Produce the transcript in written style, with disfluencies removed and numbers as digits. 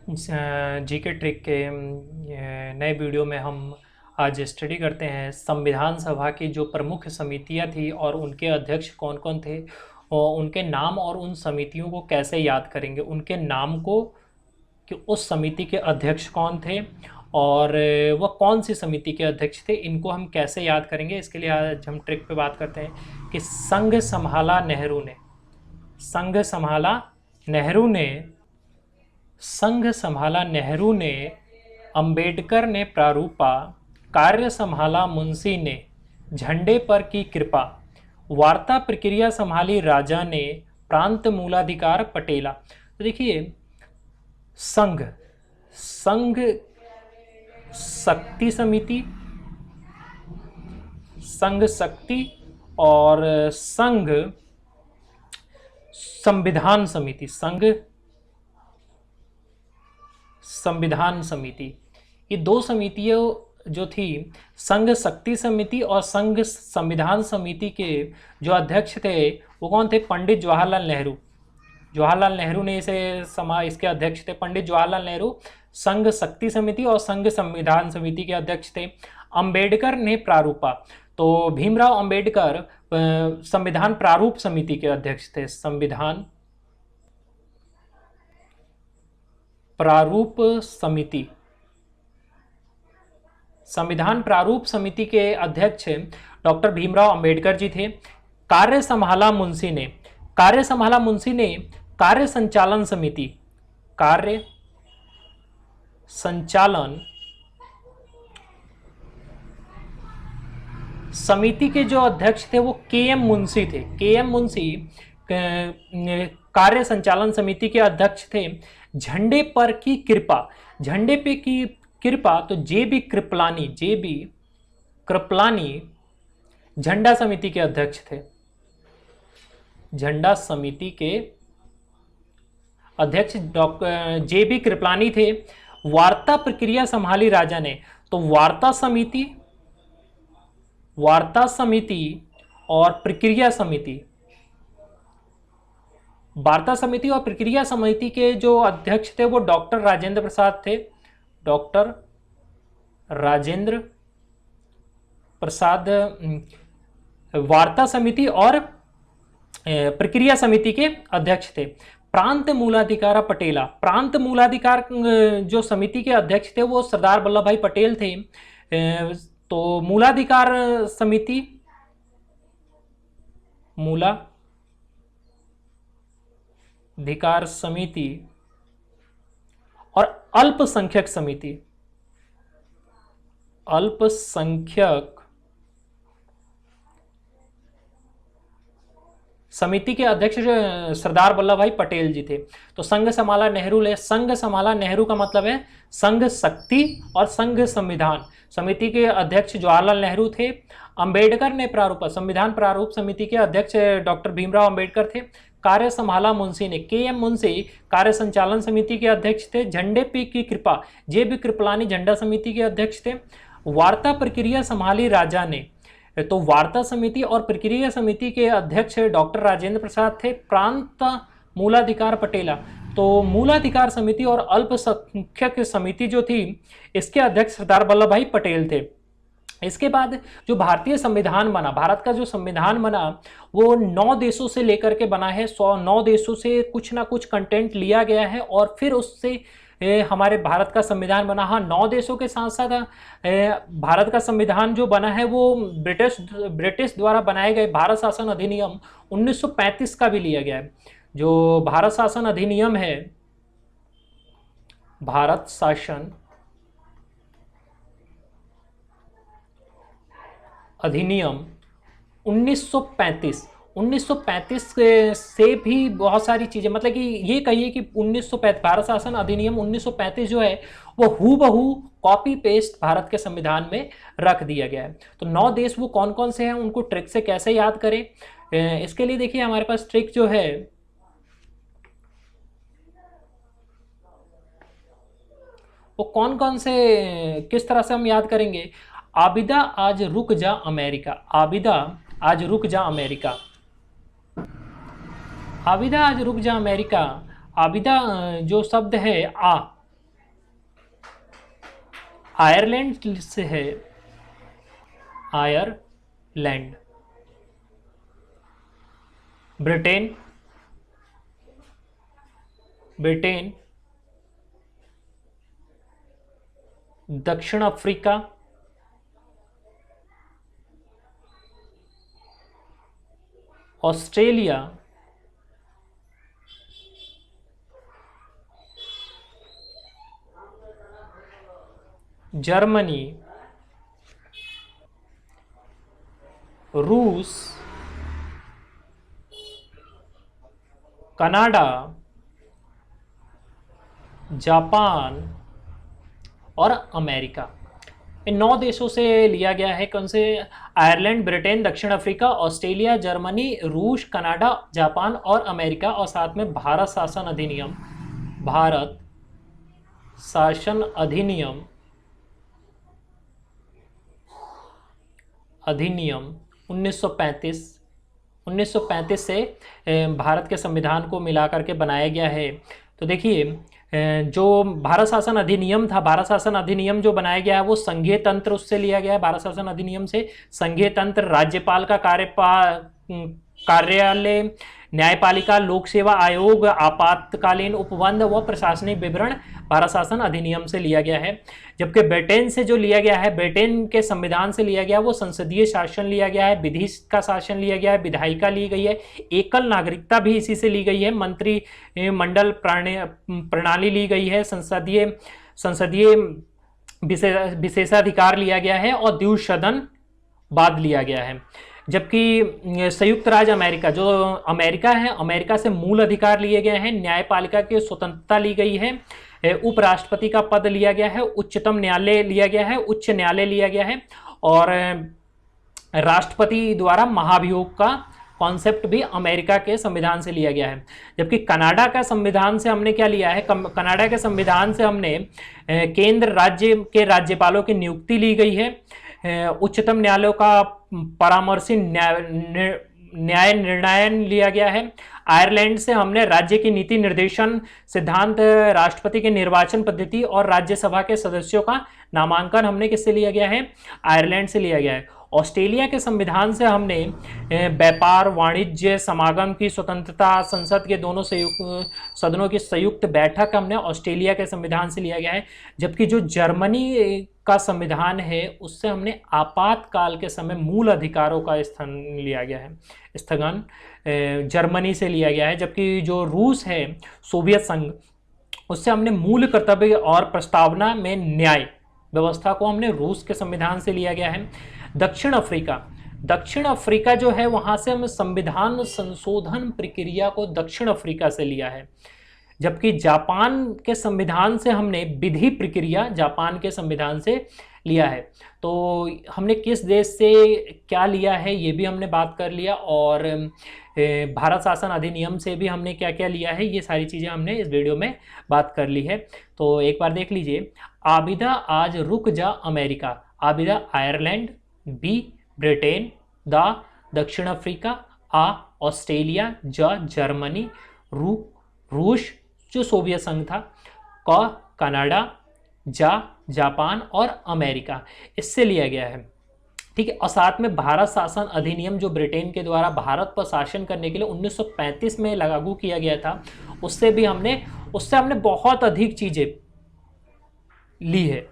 GK trick के नए video में हम आज स्टडी करते हैं संविधान सभा की जो प्रमुख समितियां थी और उनके अध्यक्ष कौन कौन थे और उनके नाम और उन समितियों को कैसे याद करेंगे, उनके नाम को कि उस समिति के अध्यक्ष कौन थे और वह कौन सी समिति के अध्यक्ष थे, इनको हम कैसे याद करेंगे। इसके लिए आज हम ट्रिक पे बात करते हैं कि संघ संभाला नेहरू ने, संघ संभाला नेहरू ने, अंबेडकर ने प्रारूपा, कार्य संभाला मुंशी ने, झंडे पर की कृपा, वार्ता प्रक्रिया संभाली राजा ने, प्रांत मूलाधिकार पटेला। तो देखिए संघ शक्ति समिति, संघ शक्ति और संघ संविधान समिति, संघ संविधान समिति, ये दो समितियां जो थी, संघ शक्ति समिति और संघ संविधान समिति के जो अध्यक्ष थे वो कौन थे? पंडित जवाहरलाल नेहरू। जवाहरलाल नेहरू ने इसके अध्यक्ष थे। पंडित जवाहरलाल नेहरू संघ शक्ति समिति और संघ संविधान समिति के अध्यक्ष थे। अंबेडकर ने प्रारूपा, तो भीमराव अंबेडकर संविधान प्रारूप समिति के अध्यक्ष थे। संविधान प्रारूप समिति, संविधान प्रारूप समिति के अध्यक्ष डॉक्टर भीमराव अंबेडकर जी थे। कार्य संभाला मुंशी ने, कार्य संभाला मुंशी ने कार्य संचालन समिति, कार्य संचालन समिति के जो अध्यक्ष थे वो के.एम. मुंशी थे। के.एम. मुंशी कार्य संचालन समिति के अध्यक्ष थे। झंडे पर की कृपा, झंडे पे की कृपा तो जे.बी. कृपलानी झंडा समिति के अध्यक्ष थे। झंडा समिति के अध्यक्ष डॉक्टर जे.बी. कृपलानी थे। वार्ता प्रक्रिया संभाली राजा ने, तो वार्ता समिति और प्रक्रिया समिति, वार्ता समिति और प्रक्रिया समिति के जो अध्यक्ष थे वो डॉक्टर राजेंद्र प्रसाद थे। डॉक्टर राजेंद्र प्रसाद वार्ता समिति और प्रक्रिया समिति के अध्यक्ष थे। प्रांत मूलाधिकार पटेला, प्रांत मूलाधिकार जो समिति के अध्यक्ष थे वो सरदार वल्लभ भाई पटेल थे। तो मूलाधिकार समिति, मूलाधिकार समिति और अल्पसंख्यक समिति, अल्पसंख्यक समिति के अध्यक्ष सरदार वल्लभ भाई पटेल जी थे। तो संघ संभाला नेहरू ले, संघ संभाला नेहरू का मतलब है संघ शक्ति और संघ संविधान समिति के अध्यक्ष जवाहरलाल नेहरू थे। अंबेडकर ने प्रारूपा, संविधान प्रारूप समिति के अध्यक्ष डॉक्टर भीमराव अंबेडकर थे। कार्य संभाला मुंशी ने, के.एम. मुंशी कार्य संचालन समिति के अध्यक्ष थे। झंडे पे की कृपा जे.बी. कृपलानी झंडा समिति के अध्यक्ष थे। वार्ता प्रक्रिया संभाली राजा ने, तो वार्ता समिति और प्रक्रिया समिति के अध्यक्ष डॉक्टर राजेंद्र प्रसाद थे। प्रांत मूलाधिकार पटेला, तो मूलाधिकार समिति और अल्पसंख्यक समिति जो थी इसके अध्यक्ष सरदार वल्लभ भाई पटेल थे। इसके बाद जो भारतीय संविधान बना, भारत का जो संविधान बना वो 9 देशों से लेकर के बना है। 9 देशों से कुछ ना कुछ कंटेंट लिया गया है और फिर उससे हमारे भारत का संविधान बना। हाँ, 9 देशों के साथ साथ भारत का संविधान जो बना है वो ब्रिटिश द्वारा बनाए गए भारत शासन अधिनियम 1935 का भी लिया गया है। जो भारत शासन अधिनियम है, भारत शासन अधिनियम 1935 से भी बहुत सारी चीजें, मतलब कि ये कहिए कि 1935 भारत शासन अधिनियम 1935 जो है वो हूबहू कॉपी पेस्ट भारत के संविधान में रख दिया गया है। तो 9 देश वो कौन कौन से हैं, उनको ट्रिक से कैसे याद करें, इसके लिए देखिए हमारे पास ट्रिक जो है वो कौन कौन से किस तरह से हम याद करेंगे। आबिदा आज रुक जा अमेरिका, आबिदा आज रुक जा अमेरिका, आबिदा आज रुक जा अमेरिका। आबिदा जो शब्द है आयरलैंड से है, आयरलैंड। Britain, Britain. दक्षिण अफ्रीका, ऑस्ट्रेलिया, जर्मनी, रूस, कनाडा, जापान और अमेरिका। इन 9 देशों से लिया गया है। कौन से? आयरलैंड, ब्रिटेन, दक्षिण अफ्रीका, ऑस्ट्रेलिया, जर्मनी, रूस, कनाडा, जापान और अमेरिका, और साथ में भारत शासन अधिनियम, भारत शासन अधिनियम, अधिनियम 1935 से भारत के संविधान को मिलाकर के बनाया गया है। तो देखिए, जो भारत शासन अधिनियम था, भारत शासन अधिनियम जो बनाया गया है वो संघीय तंत्र उससे लिया गया है। भारत शासन अधिनियम से संघीय तंत्र, राज्यपाल का कार्यालय, न्यायपालिका, लोक सेवा आयोग, आपातकालीन उपबंध व प्रशासनिक विवरण भारत शासन अधिनियम से लिया गया है। जबकि ब्रिटेन से जो लिया गया है, ब्रिटेन के संविधान से लिया गया, वो संसदीय शासन लिया गया है, विधि का शासन लिया गया है, विधायिका ली गई है, एकल नागरिकता भी इसी से ली गई है, मंत्री मंडल प्रणाली ली गई है, संसदीय विशेषाधिकार लिया गया है और द्विसदनवाद लिया गया है। जबकि संयुक्त राज्य अमेरिका, जो अमेरिका है, अमेरिका से मूल अधिकार लिए गए हैं, न्यायपालिका की स्वतंत्रता ली गई है, उपराष्ट्रपति का पद लिया गया है, उच्चतम न्यायालय लिया गया है, उच्च न्यायालय लिया गया है, और राष्ट्रपति द्वारा महाभियोग का कॉन्सेप्ट भी अमेरिका के संविधान से लिया गया है। जबकि कनाडा का संविधान से हमने क्या लिया है? कनाडा के संविधान से हमने केंद्र राज्य के राज्यपालों की नियुक्ति ली गई है, उच्चतम न्यायालय का परामर्शी न्याय निर्णयन लिया गया है। आयरलैंड से हमने राज्य की नीति निर्देशन सिद्धांत, राष्ट्रपति के निर्वाचन पद्धति और राज्यसभा के सदस्यों का नामांकन हमने किससे लिया गया है? आयरलैंड से लिया गया है। ऑस्ट्रेलिया के संविधान से हमने व्यापार, वाणिज्य, समागम की स्वतंत्रता, संसद के दोनों सदनों की संयुक्त बैठक हमने ऑस्ट्रेलिया के संविधान से लिया गया है। जबकि जो जर्मनी का संविधान है उससे हमने आपातकाल के समय मूल अधिकारों का स्थान लिया गया है, स्थगन जर्मनी से लिया गया है। जबकि जो रूस है, सोवियत संघ, उससे हमने मूल कर्तव्य और प्रस्तावना में न्याय व्यवस्था को हमने रूस के संविधान से लिया गया है। दक्षिण अफ्रीका जो है, वहां से हम संविधान संशोधन प्रक्रिया को दक्षिण अफ्रीका से लिया है। जबकि जापान के संविधान से हमने विधि प्रक्रिया जापान के संविधान से लिया है। तो हमने किस देश से क्या लिया है ये भी हमने बात कर लिया, और भारत शासन अधिनियम से भी हमने क्या क्या लिया है, ये सारी चीज़ें हमने इस वीडियो में बात कर ली है। तो एक बार देख लीजिए। आबिदा आज रुक जा America. Abida Ireland, B Britain, द दक्षिण अफ्रीका, आ ऑस्ट्रेलिया, ज जर्मनी, रूस जो सोवियत संघ था, क कनाडा, जा जापान और अमेरिका, इससे लिया गया है। ठीक है। और साथ में भारत शासन अधिनियम जो ब्रिटेन के द्वारा भारत पर शासन करने के लिए 1935 में लागू किया गया था, उससे हमने बहुत अधिक चीजें ली है।